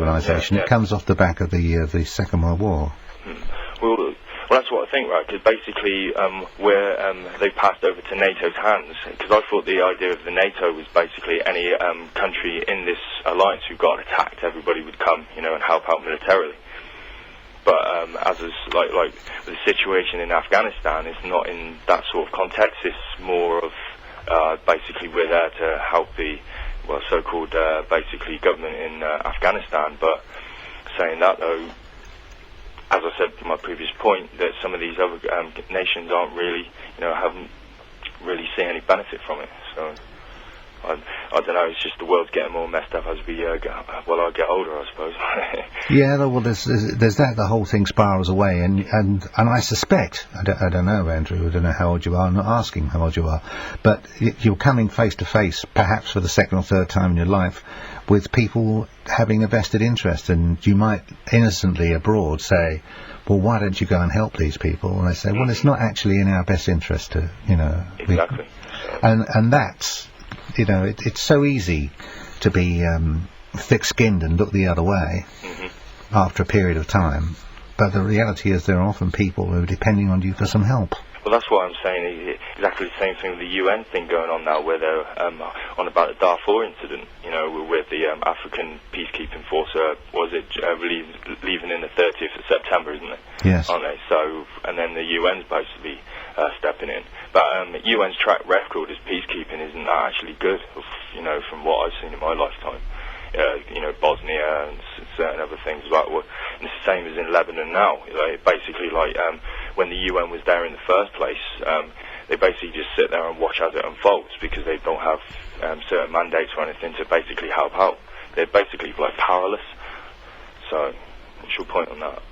organisation. It comes off the back of the Second World War. Well, that's what I think, right? Because basically, they passed over to NATO's hands. Because I thought the idea of the NATO was basically any country in this alliance who got attacked, everybody would come, and help out militarily. But as is like the situation in Afghanistan, it's not in that sort of context. It's more of basically we're there to help the so-called basically government in Afghanistan. But saying that though, as I said in my previous point, that some of these other nations aren't really, haven't really seen any benefit from it. So I don't know. It's just the world's getting more messed up as we I get older, I suppose. Yeah, well, there's that. The whole thing spirals away, and I suspect, I don't know, Andrew. I don't know how old you are. I'm not asking how old you are, but you're coming face to face, perhaps for the second or third time in your life, with people having a vested interest, and you might innocently abroad say, well, why don't you go and help these people? And they say, well, it's not actually in our best interest to, Exactly. And that's, it's so easy to be thick-skinned and look the other way after a period of time, but the reality is there are often people who are depending on you for some help. Well, that's what I'm saying. Exactly the same thing with the UN thing going on now, where they're on about the Darfur incident. With the African peacekeeping force, leaving in the 30th of September, isn't it? Yes. Aren't they? So, and then the UN's basically stepping in. But UN's track record as peacekeeping isn't that actually good, from what I've seen in my lifetime. Bosnia and certain other things and it's the same as in Lebanon now. When the UN was there in the first place, they basically just sit there and watch as it unfolds because they don't have certain mandates or anything to basically help out. They're basically powerless. So, what's your point on that?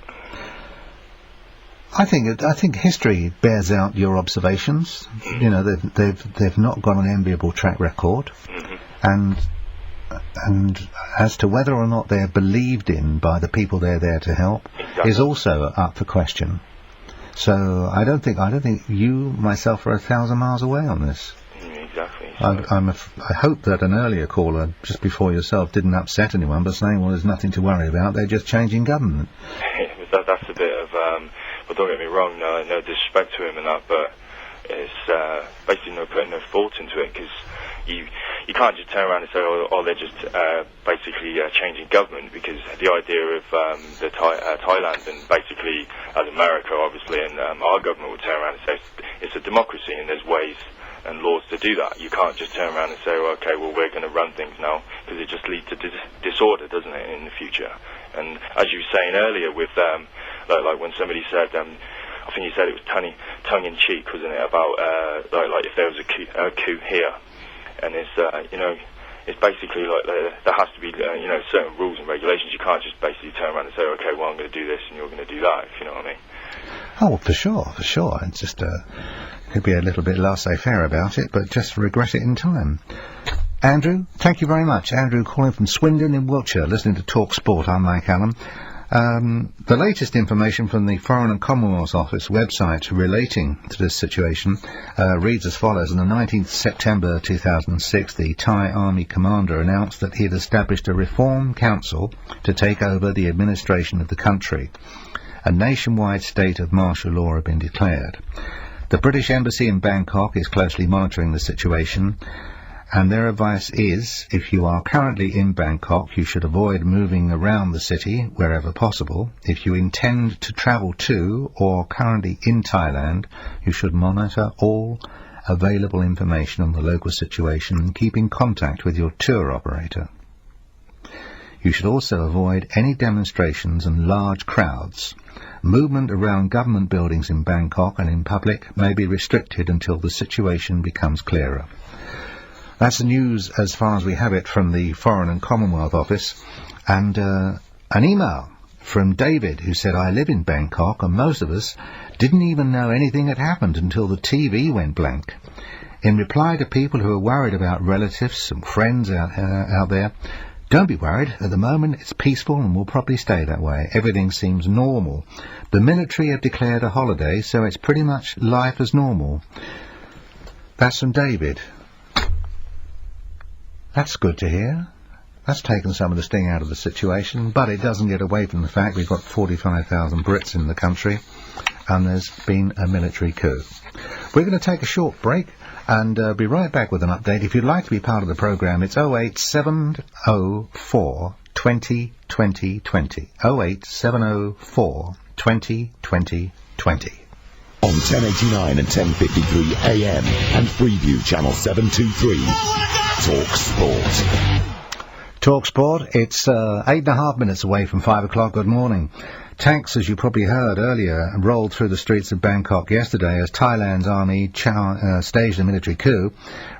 I think history bears out your observations. They've not got an enviable track record, and as to whether or not they're believed in by the people they're there to help is also up for question. So I don't think you, myself, are 1,000 miles away on this. Exactly. I hope that an earlier caller, just before yourself, didn't upset anyone by saying, well, there's nothing to worry about, they're just changing government. That's a bit of, well, don't get me wrong, no disrespect to him and that, but it's basically putting no thought into it, because you can't just turn around and say, oh they're just basically changing government, because the idea of Thailand and basically as America, obviously, and our government would turn around and say it's a democracy and there's ways and laws to do that. You can't just turn around and say, well, okay, well, we're going to run things now, because it just leads to disorder, doesn't it, in the future? And as you were saying earlier with, like when somebody said, I think you said it was tongue-in-cheek, wasn't it, about, if there was a coup here. And it's, it's basically there has to be, certain rules and regulations. You can't just basically turn around and say, okay, well, I'm going to do this and you're going to do that, if you know what I mean. Oh, for sure. It's just, could be a little bit laissez-faire about it, but just regret it in time. Andrew, thank you very much. Andrew calling from Swindon in Wiltshire, listening to talkSPORT. I'm Mike Allen. The latest information from the Foreign and Commonwealth Office website relating to this situation reads as follows. On the 19th September 2006, the Thai Army commander announced that he had established a reform council to take over the administration of the country. A nationwide state of martial law had been declared. The British Embassy in Bangkok is closely monitoring the situation, and their advice is, if you are currently in Bangkok, you should avoid moving around the city wherever possible. If you intend to travel to or currently in Thailand, you should monitor all available information on the local situation and keep in contact with your tour operator. You should also avoid any demonstrations and large crowds. Movement around government buildings in Bangkok and in public may be restricted until the situation becomes clearer. That's the news as far as we have it from the Foreign and Commonwealth Office. And an email from David, who said, I live in Bangkok, and most of us didn't even know anything had happened until the TV went blank. In reply to people who are worried about relatives and friends out there, don't be worried. At the moment, it's peaceful and will probably stay that way. Everything seems normal. The military have declared a holiday, so it's pretty much life as normal. That's from David. That's good to hear. That's taken some of the sting out of the situation, but it doesn't get away from the fact we've got 45,000 Brits in the country, and there's been a military coup. We're going to take a short break and be right back with an update. If you'd like to be part of the programme, it's 08704 20 20 20. 08704 20 20 20. On 1089 and 1053 AM and Freeview Channel 723. talkSPORT. It's 8.5 minutes away from 5 o'clock. Good morning. Tanks, as you probably heard earlier, rolled through the streets of Bangkok yesterday as Thailand's army staged a military coup.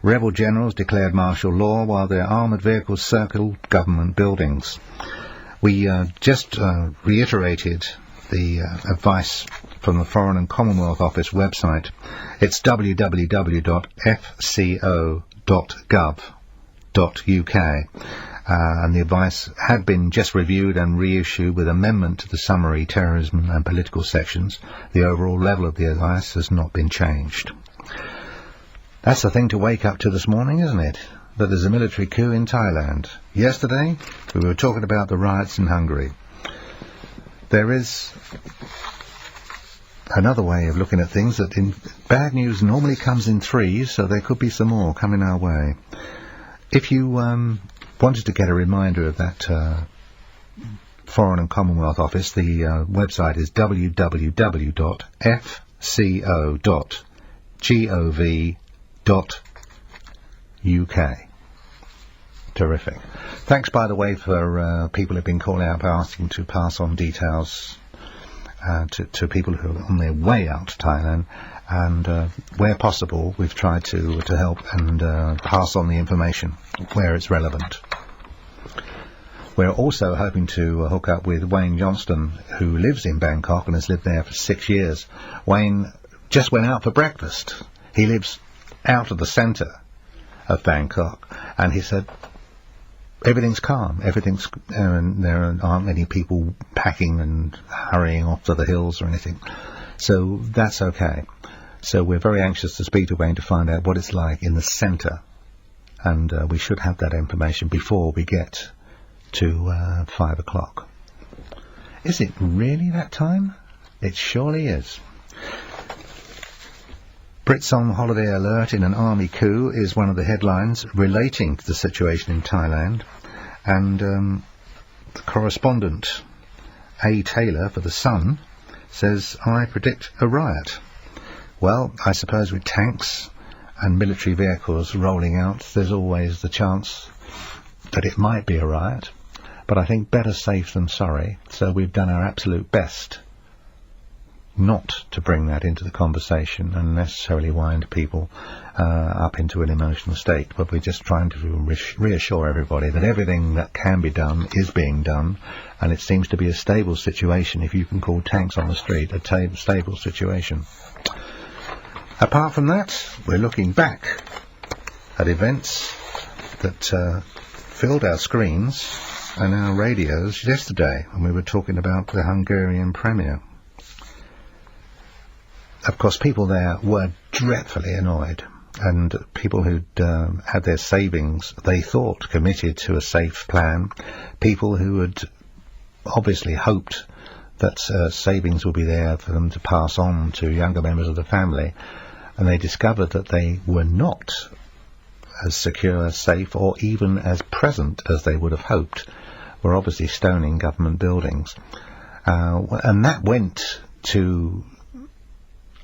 Rebel generals declared martial law while their armoured vehicles circled government buildings. We just reiterated the advice from the Foreign and Commonwealth Office website. It's www.fco.gov.uk. And the advice had been just reviewed and reissued with amendment to the summary terrorism and political sections. The overall level of the advice has not been changed. That's the thing to wake up to this morning, isn't it? That there's a military coup in Thailand. Yesterday, we were talking about the riots in Hungary. There is another way of looking at things, that bad news normally comes in threes, so there could be some more coming our way. If you wanted to get a reminder of that Foreign and Commonwealth Office, the website is www.fco.gov.uk. Terrific. Thanks, by the way, for people who've been calling out asking to pass on details to people who are on their way out to Thailand. And where possible, we've tried to help and pass on the information where it's relevant. We're also hoping to hook up with Wayne Johnston, who lives in Bangkok and has lived there for 6 years. Wayne just went out for breakfast. He lives out of the centre of Bangkok, and he said everything's calm. And there aren't many people packing and hurrying off to the hills or anything. So that's okay. So we're very anxious to speak to Wayne to find out what it's like in the centre. And we should have that information before we get to 5 o'clock. Is it really that time? It surely is. Brits on holiday alert in an army coup is one of the headlines relating to the situation in Thailand. And the correspondent, A. Taylor, for The Sun, says, I predict a riot. Well, I suppose with tanks and military vehicles rolling out, there's always the chance that it might be a riot. But I think better safe than sorry, so we've done our absolute best not to bring that into the conversation and necessarily wind people up into an emotional state. But we're just trying to reassure everybody that everything that can be done is being done, and it seems to be a stable situation, if you can call tanks on the street a stable situation. Apart from that, we're looking back at events that filled our screens and our radios yesterday when we were talking about the Hungarian Premier. Of course, people there were dreadfully annoyed, and people who'd had their savings, they thought, committed to a safe plan, people who had obviously hoped that savings would be there for them to pass on to younger members of the family, and they discovered that they were not as secure, safe, or even as present as they would have hoped, were obviously stoning government buildings. And that went to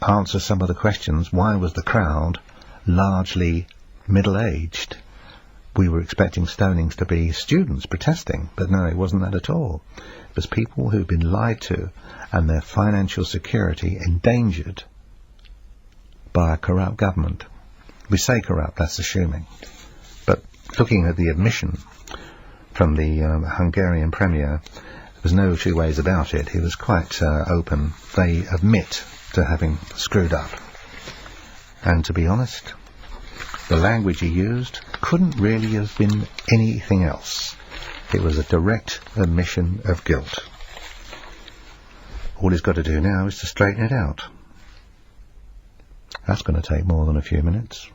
answer some of the questions. Why was the crowd largely middle-aged? We were expecting stonings to be students protesting, but no, it wasn't that at all. It was people who'd been lied to and their financial security endangered by a corrupt government. We say corrupt, that's assuming. But looking at the admission from the Hungarian Premier, there was no two ways about it. He was quite open. They admit to having screwed up. And to be honest, the language he used couldn't really have been anything else. It was a direct admission of guilt. All he's got to do now is to straighten it out. That's going to take more than a few minutes.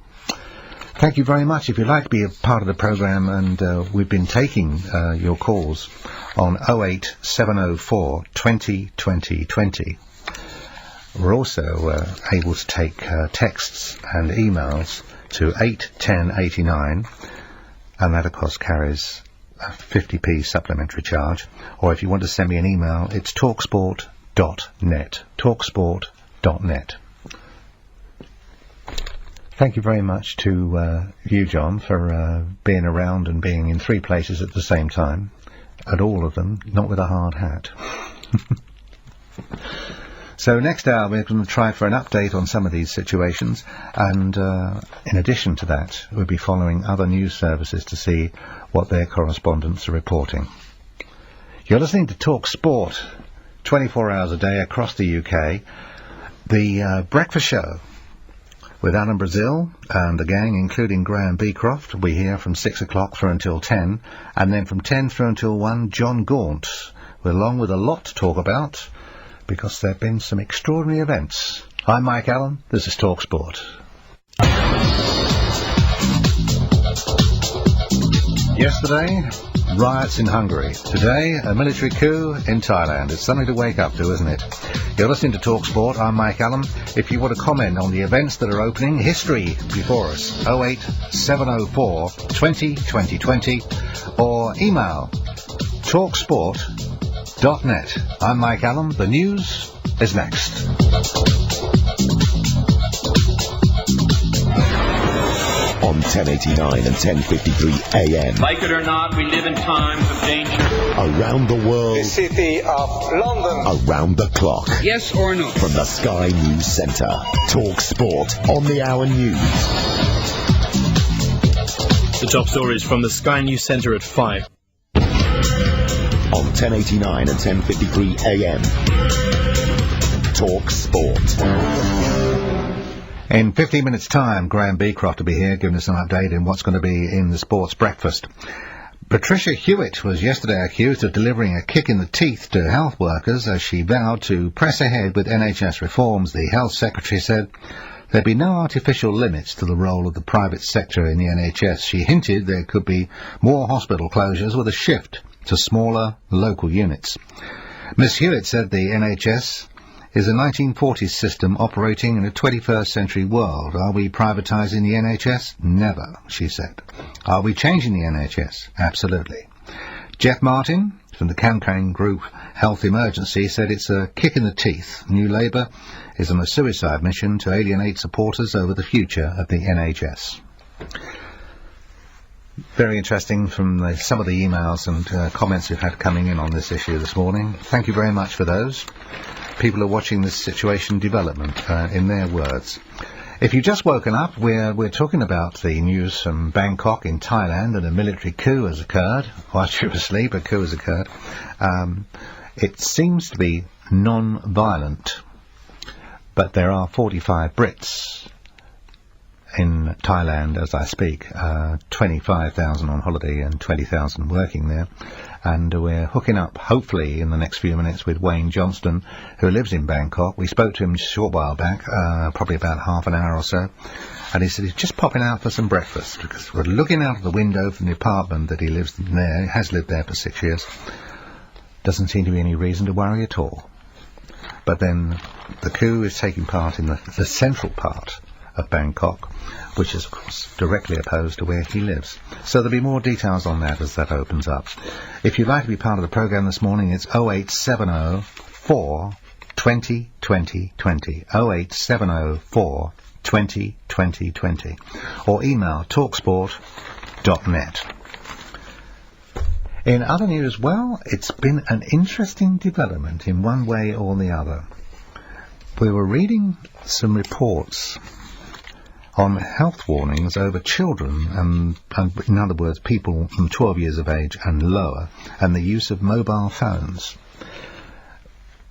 Thank you very much. If you'd like to be a part of the programme, and we've been taking your calls on 08704 20 20 20. We're also able to take texts and emails to 81089, and that of course carries a 50p supplementary charge. Or if you want to send me an email, it's talksport.net. talksport.net. Thank you very much to you, John, for being around and being in 3 places at the same time. At all of them, not with a hard hat. So next hour we're going to try for an update on some of these situations, and in addition to that we'll be following other news services to see what their correspondents are reporting. You're listening to Talk Sport 24 hours a day across the UK. The breakfast show with Alan Brazil and the gang, including Graham Beecroft, will be here from 6 o'clock through until 10, and then from 10 through until 1, John Gaunt, along with a lot to talk about, because there have been some extraordinary events. I'm Mike Allen, this is Talk Sport. Yesterday, riots in Hungary. Today, a military coup in Thailand. It's something to wake up to, isn't it? You're listening to Talk Sport. I'm Mike Allen. If you want to comment on the events that are opening, history before us, 08704 20 20 20, or email talksport.net. I'm Mike Allen. The news is next. On 1089 and 1053 AM. Like it or not, we live in times of danger. Around the world. The city of London. Around the clock. Yes or no? From the Sky News Centre. Talk Sport on the Hour News. The top stories from the Sky News Centre at 5. On 1089 and 1053 AM. Talk Sport. In 15 minutes' time, Graham Beecroft will be here giving us an update on what's going to be in the sports breakfast. Patricia Hewitt was yesterday accused of delivering a kick in the teeth to health workers as she vowed to press ahead with NHS reforms. The Health Secretary said there'd be no artificial limits to the role of the private sector in the NHS. She hinted there could be more hospital closures with a shift to smaller local units. Ms. Hewitt said the NHS is a 1940s system operating in a 21st century world. Are we privatising the NHS? Never, she said. Are we changing the NHS? Absolutely. Jeff Martin from the campaign group Health Emergency said it's a kick in the teeth. New Labour is on a suicide mission to alienate supporters over the future of the NHS. Very interesting from some of the emails and comments we've had coming in on this issue this morning. Thank you very much for those. People are watching this situation development, in their words. If you've just woken up, we're talking about the news from Bangkok in Thailand, and a military coup has occurred. Whilst you were asleep, a coup has occurred. It seems to be non-violent, but there are 45 Brits in Thailand as I speak, 25,000 on holiday and 20,000 working there. And we're hooking up, hopefully, in the next few minutes with Wayne Johnston, who lives in Bangkok. We spoke to him a short while back, probably about half an hour or so, and he said he's just popping out for some breakfast, because we're looking out of the window from the apartment that he lives in there. He has lived there for 6 years. Doesn't seem to be any reason to worry at all. But then the coup is taking part in the central part of Bangkok, which is, of course, directly opposed to where he lives. So there'll be more details on that as that opens up. If you'd like to be part of the programme this morning, it's 08704 20 20 20. 08704 20 20 20. Or email talksport.net. In other news, well, it's been an interesting development in one way or the other. We were reading some reports on health warnings over children, and in other words, people from 12 years of age and lower, and the use of mobile phones.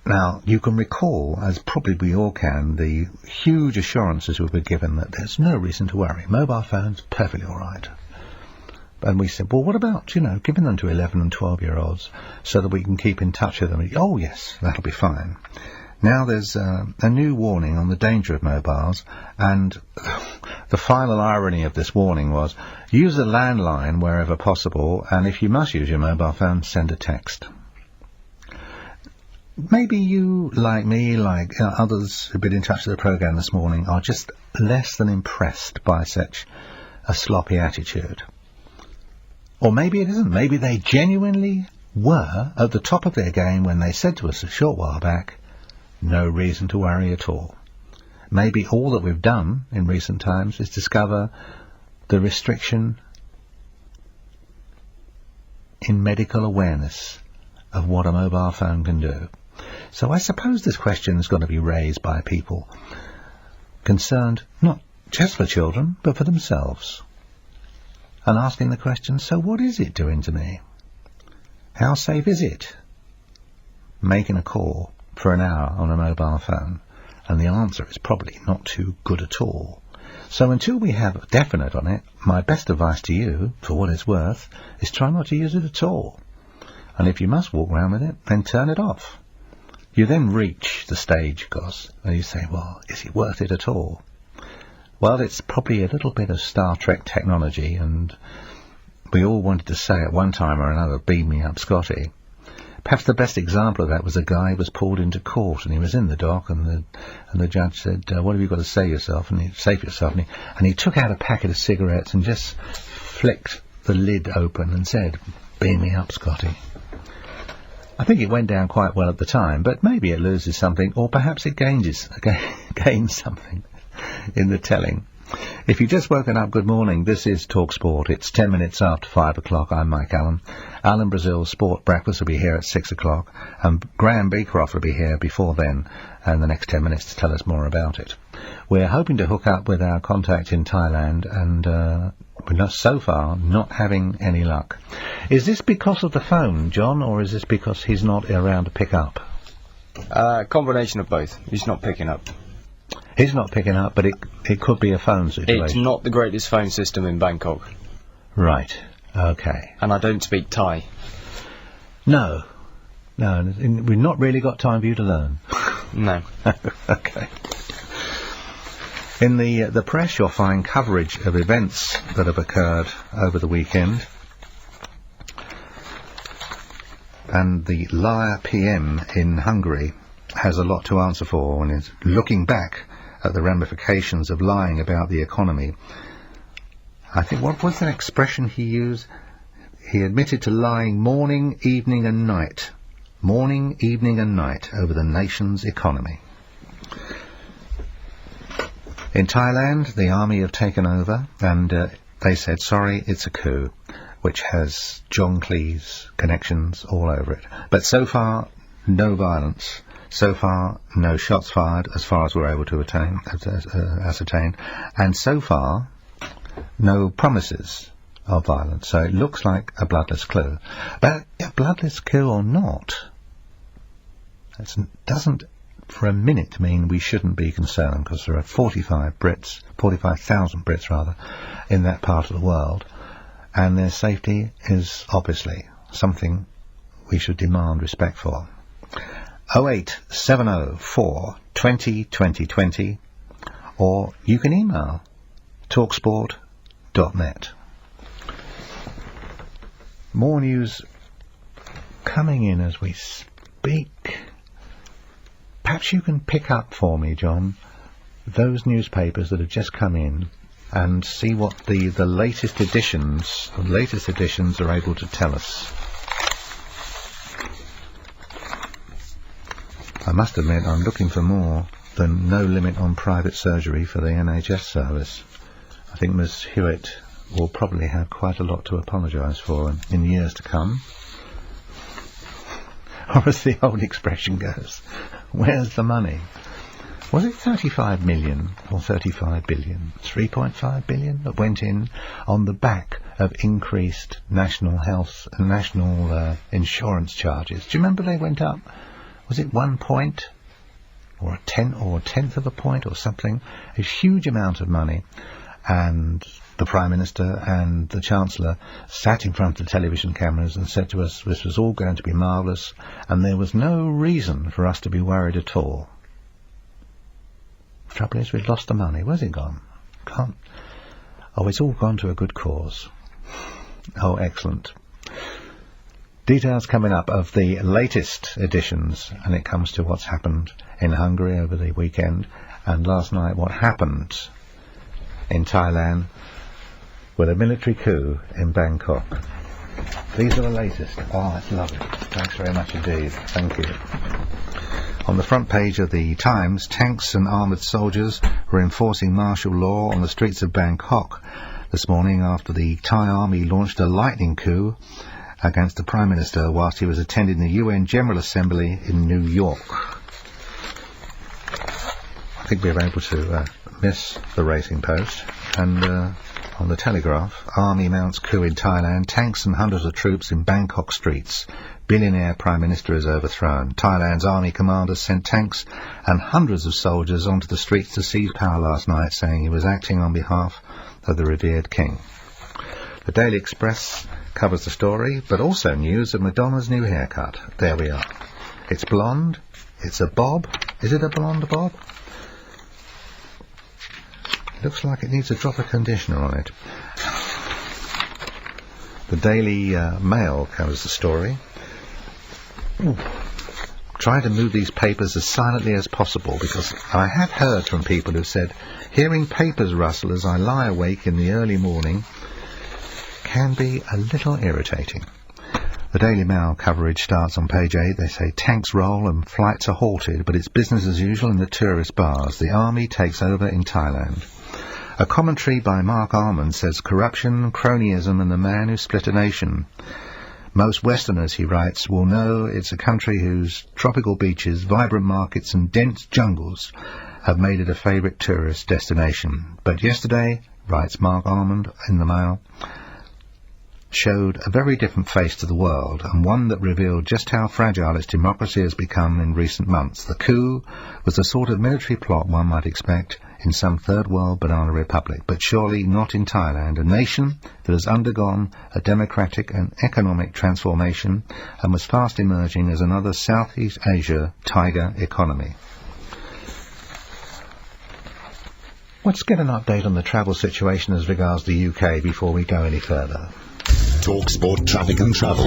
Now, you can recall, as probably we all can, the huge assurances we were given that there's no reason to worry. Mobile phones, perfectly all right. And we said, well, what about, giving them to 11 and 12-year-olds so that we can keep in touch with them? Oh, yes, that'll be fine. Now there's a new warning on the danger of mobiles, and the final irony of this warning was, use a landline wherever possible, and if you must use your mobile phone, send a text. Maybe you, like me, like others who've been in touch with the programme this morning, are just less than impressed by such a sloppy attitude. Or maybe it isn't. Maybe they genuinely were at the top of their game when they said to us a short while back, no reason to worry at all. Maybe all that we've done in recent times is discover the restriction in medical awareness of what a mobile phone can do. So I suppose this question is going to be raised by people concerned not just for children, but for themselves. And asking the question, so what is it doing to me? How safe is it making a call for an hour on a mobile phone? And the answer is probably not too good at all. So until we have a definite on it, my best advice to you, for what it's worth, is try not to use it at all. And if you must walk around with it, then turn it off. You then reach the stage, of course, and you say, well, is it worth it at all? Well, it's probably a little bit of Star Trek technology, and we all wanted to say at one time or another, beam me up, Scotty. Perhaps the best example of that was a guy who was pulled into court, and he was in the dock, and the judge said, what have you got to say yourself? And he took out a packet of cigarettes and just flicked the lid open and said, beam me up, Scotty. I think it went down quite well at the time, but maybe it loses something, or perhaps it gains something in the telling. If you've just woken up, good morning. This is talkSPORT. It's 10 minutes after 5 o'clock. I'm Mike Allen. Alan Brazil's Sport Breakfast will be here at 6 o'clock, and Graham Beecroft will be here before then, and the next 10 minutes to tell us more about it. We're hoping to hook up with our contact in Thailand, and we're not, so far, not having any luck. Is this because of the phone, John, or is this because he's not around to pick up? Combination of both. He's not picking up. He's not picking up, but it could be a phone situation. It's not the greatest phone system in Bangkok. Right. Okay. And I don't speak Thai. No. We've not really got time for you to learn. No. Okay. In the press, you'll find coverage of events that have occurred over the weekend. And the Liar PM in Hungary has a lot to answer for and is looking back at the ramifications of lying about the economy. I think, what was that expression he used? He admitted to lying morning, evening and night. Morning, evening and night over the nation's economy. In Thailand, the army have taken over, and they said, sorry, it's a coup, which has John Cleese connections all over it. But so far, no violence. So far, no shots fired, as far as we're able to ascertain. And so far, no promises of violence. So it looks like a bloodless coup. But a bloodless coup or not, that doesn't for a minute mean we shouldn't be concerned, because there are 45,000 Brits, in that part of the world, and their safety is obviously something we should demand respect for. 08704 20 20 20, or you can email talksport.net. More news coming in as we speak. Perhaps you can pick up for me, John, those newspapers that have just come in and see what the latest editions are able to tell us. I must admit I'm looking for more than no limit on private surgery for the NHS service. I think Ms Hewitt will probably have quite a lot to apologise for in years to come. Or as the old expression goes, where's the money? Was it 35 million or 35 billion? 3.5 billion that went in on the back of increased national health and national insurance charges. Do you remember they went up? Was it 1 point? Or a tenth of a point or something? A huge amount of money. And the Prime Minister and the Chancellor sat in front of the television cameras and said to us this was all going to be marvellous and there was no reason for us to be worried at all. The trouble is we've lost the money. Where's it gone? Can't. Oh, it's all gone to a good cause. Oh, excellent. Details coming up of the latest editions, and it comes to what's happened in Hungary over the weekend, and last night what happened in Thailand with a military coup in Bangkok. These are the latest. Oh, that's lovely. Thanks very much indeed. Thank you. On the front page of the Times, tanks and armoured soldiers were enforcing martial law on the streets of Bangkok this morning after the Thai army launched a lightning coup against the Prime Minister whilst he was attending the UN General Assembly in New York. I think we were able to miss the Racing Post, and on the Telegraph, Army mounts coup in Thailand, tanks and hundreds of troops in Bangkok streets. Billionaire Prime Minister is overthrown. Thailand's army commanders sent tanks and hundreds of soldiers onto the streets to seize power last night, saying he was acting on behalf of the revered king. The Daily Express covers the story, but also news of Madonna's new haircut. There we are. It's blonde. It's a bob. Is it a blonde bob? Looks like it needs a drop of conditioner on it. The Daily Mail covers the story. Try to move these papers as silently as possible, because I have heard from people who said hearing papers rustle as I lie awake in the early morning can be a little irritating. The Daily Mail coverage starts on page 8. They say tanks roll and flights are halted, but it's business as usual in the tourist bars. The army takes over in Thailand. A commentary by Mark Almond says corruption, cronyism and the man who split a nation. Most Westerners, he writes, will know it's a country whose tropical beaches, vibrant markets and dense jungles have made it a favourite tourist destination. But yesterday, writes Mark Almond in the Mail, showed a very different face to the world, and one that revealed just how fragile its democracy has become in recent months. The coup was the sort of military plot one might expect in some third world banana republic, but surely not in Thailand, a nation that has undergone a democratic and economic transformation and was fast emerging as another Southeast Asia tiger economy. Let's get an update on the travel situation as regards the UK before we go any further. talkSPORT Traffic and Travel.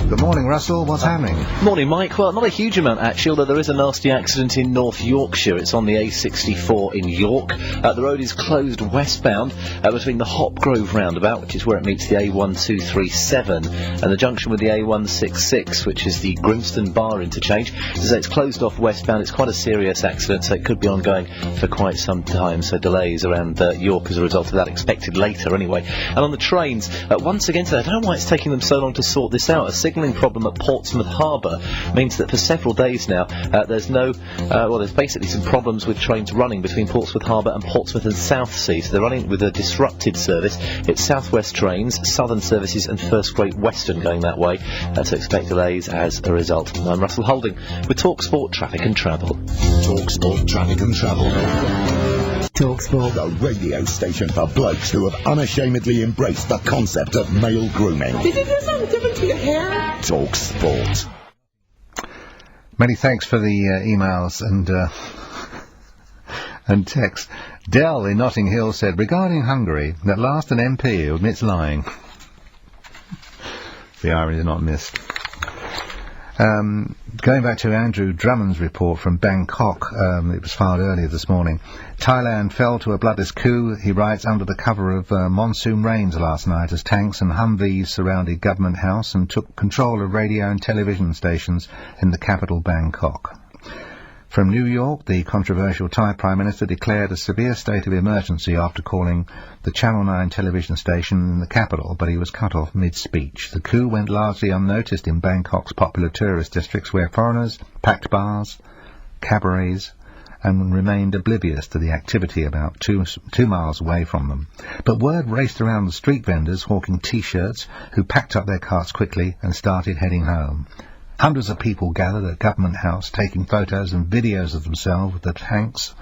Good morning, Russell. What's happening? Morning, Mike. Well, not a huge amount, actually, although there is a nasty accident in North Yorkshire. It's on the A64 in York. The road is closed westbound between the Hopgrove roundabout, which is where it meets the A1237, and the junction with the A166, which is the Grimston Bar interchange. As I say, it's closed off westbound. It's quite a serious accident, so it could be ongoing for quite some time, so delays around York as a result of that, expected later anyway. And on the trains, once again today, I don't know why it's taking them so long to sort this out. A signalling problem at Portsmouth Harbour means that for several days now there's basically some problems with trains running between Portsmouth Harbour and Portsmouth and Southsea, so they're running with a disrupted service. It's South West trains, Southern services and First Great Western going that way, so expect delays as a result. I'm Russell Holding with talkSPORT Traffic and Travel. talkSPORT Traffic and Travel. talkSPORT, The radio station for blokes who have unashamedly embraced the concept of male grooming. Did you do something different to your hair? talkSPORT. Many thanks for the emails and texts. Dell in Notting Hill said, regarding Hungary, at last an MP who admits lying. The irony is not missed. Going back to Andrew Drummond's report from Bangkok, it was filed earlier this morning. Thailand fell to a bloodless coup, he writes, under the cover of monsoon rains last night as tanks and Humvees surrounded Government House and took control of radio and television stations in the capital Bangkok. From New York, the controversial Thai Prime Minister declared a severe state of emergency after calling the Channel 9 television station in the capital, but he was cut off mid-speech. The coup went largely unnoticed in Bangkok's popular tourist districts, where foreigners packed bars, cabarets, and remained oblivious to the activity about two miles away from them. But word raced around the street vendors hawking T-shirts, who packed up their carts quickly and started heading home. Hundreds of people gathered at Government House, taking photos and videos of themselves with the tanks,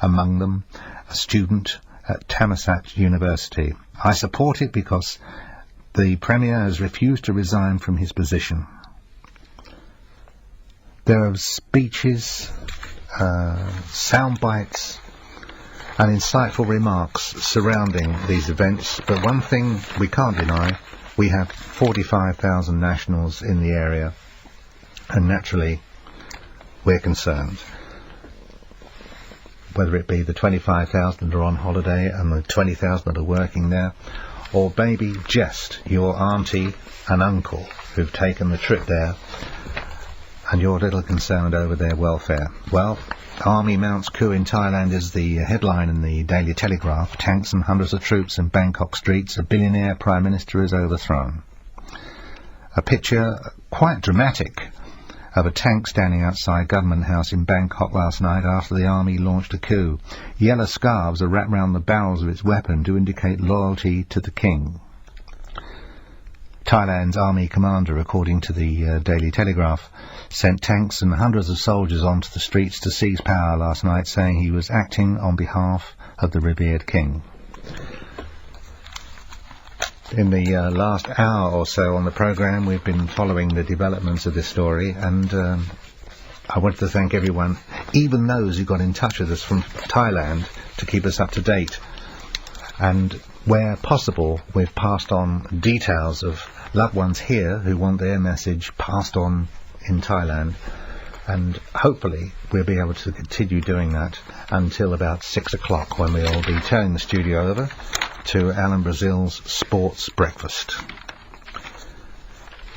among them a student at Thammasat University. I support it because the Premier has refused to resign from his position. There are speeches, sound bites and insightful remarks surrounding these events, but one thing we can't deny, we have 45,000 nationals in the area, and naturally we're concerned. Whether it be the 25,000 that are on holiday and the 20,000 that are working there, or maybe just your auntie and uncle who've taken the trip there and you're a little concerned over their welfare. Well, Army mounts coup in Thailand is the headline in the Daily Telegraph. Tanks and hundreds of troops in Bangkok streets. A billionaire Prime Minister is overthrown. A picture, quite dramatic, of a tank standing outside Government House in Bangkok last night after the army launched a coup. Yellow scarves are wrapped round the barrels of its weapon to indicate loyalty to the king. Thailand's army commander, according to the Daily Telegraph, sent tanks and hundreds of soldiers onto the streets to seize power last night, saying he was acting on behalf of the revered king. In the last hour or so on the programme, we've been following the developments of this story, and I want to thank everyone, even those who got in touch with us from Thailand, to keep us up to date. And where possible, we've passed on details of loved ones here who want their message passed on in Thailand, and hopefully we'll be able to continue doing that until about 6 o'clock, when we'll be turning the studio over to Alan Brazil's Sports Breakfast.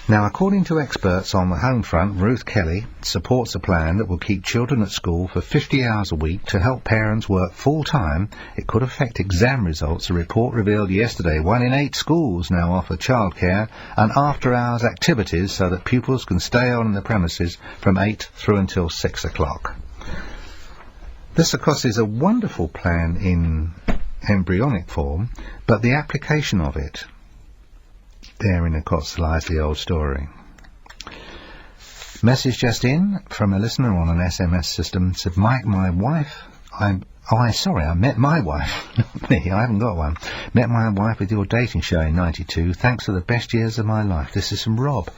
Now, according to experts on the home front, Ruth Kelly supports a plan that will keep children at school for 50 hours a week to help parents work full-time. It could affect exam results. A report revealed yesterday 1 in 8 schools now offer childcare and after-hours activities so that pupils can stay on the premises from 8 through until 6 o'clock. This, of course, is a wonderful plan in embryonic form, but the application of it, therein, of course, lies the old story. Message just in from a listener on an SMS system said, Mike, my wife, I met my wife. Not me, I haven't got one. Met my wife with your dating show in 92. Thanks for the best years of my life. This is from Rob.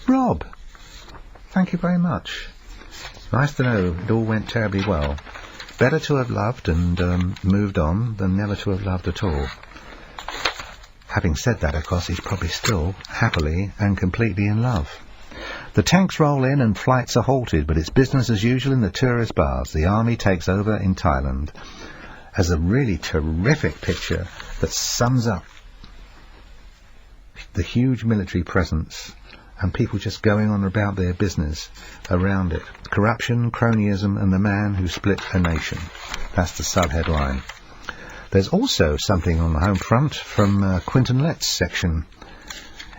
Rob, thank you very much. Nice to know it all went terribly well. Better to have loved and moved on than never to have loved at all. Having said that, of course, he's probably still happily and completely in love. The tanks roll in and flights are halted, but it's business as usual in the tourist bars. The army takes over in Thailand. As a really terrific picture that sums up the huge military presence and people just going on about their business around it. Corruption, cronyism, and the man who split a nation. That's the sub-headline. There's also something on the home front from Quinton Lett's section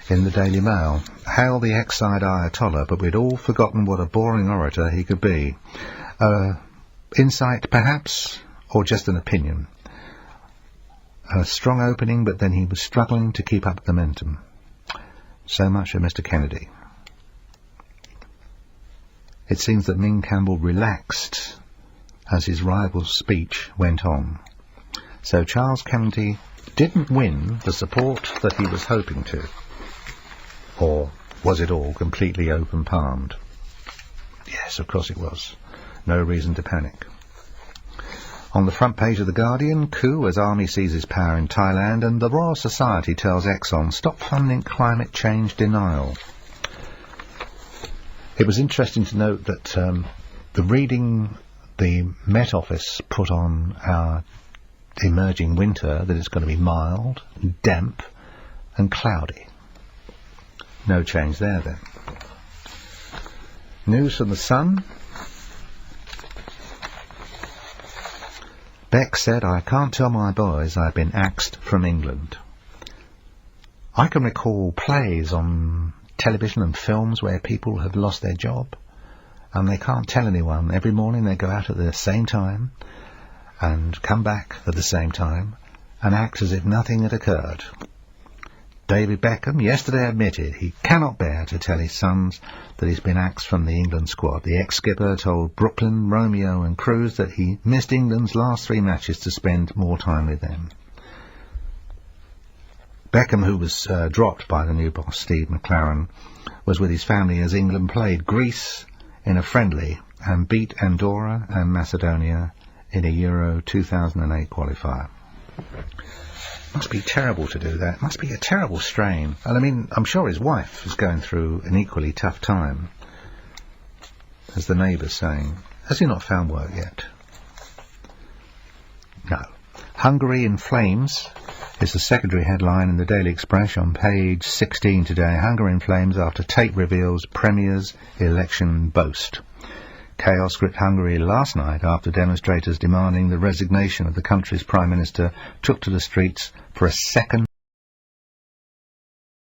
in the Daily Mail. Hail the ex-side Ayatollah, but we'd all forgotten what a boring orator he could be. Insight, perhaps, or just an opinion. A strong opening, but then he was struggling to keep up the momentum. So much for Mr. Kennedy. It seems that Ming Campbell relaxed as his rival's speech went on. So Charles Kennedy didn't win the support that he was hoping to. Or was it all completely open-palmed? Yes, of course it was. No reason to panic. On the front page of The Guardian, coup as army seizes power in Thailand, and the Royal Society tells Exxon, stop funding climate change denial. It was interesting to note that the reading the Met Office put on our emerging winter, that it's going to be mild, damp and cloudy. No change there then. News from the Sun. Beck said, I can't tell my boys I've been axed from England. I can recall plays on television and films where people have lost their job and they can't tell anyone. Every morning they go out at the same time and come back at the same time and act as if nothing had occurred. David Beckham yesterday admitted he cannot bear to tell his sons that he's been axed from the England squad. The ex-skipper told Brooklyn, Romeo and Cruz that he missed England's last 3 matches to spend more time with them. Beckham, who was dropped by the new boss, Steve McLaren, was with his family as England played Greece in a friendly and beat Andorra and Macedonia in a Euro 2008 qualifier. Must be terrible to do that. Must be a terrible strain. And I mean, I'm sure his wife is going through an equally tough time, as the neighbour's saying. Has he not found work yet? No. Hungary in flames is the secondary headline in the Daily Express on page 16 today. Hungary in flames after tape reveals Premier's election boast. Chaos gripped Hungary last night after demonstrators demanding the resignation of the country's Prime Minister took to the streets for a second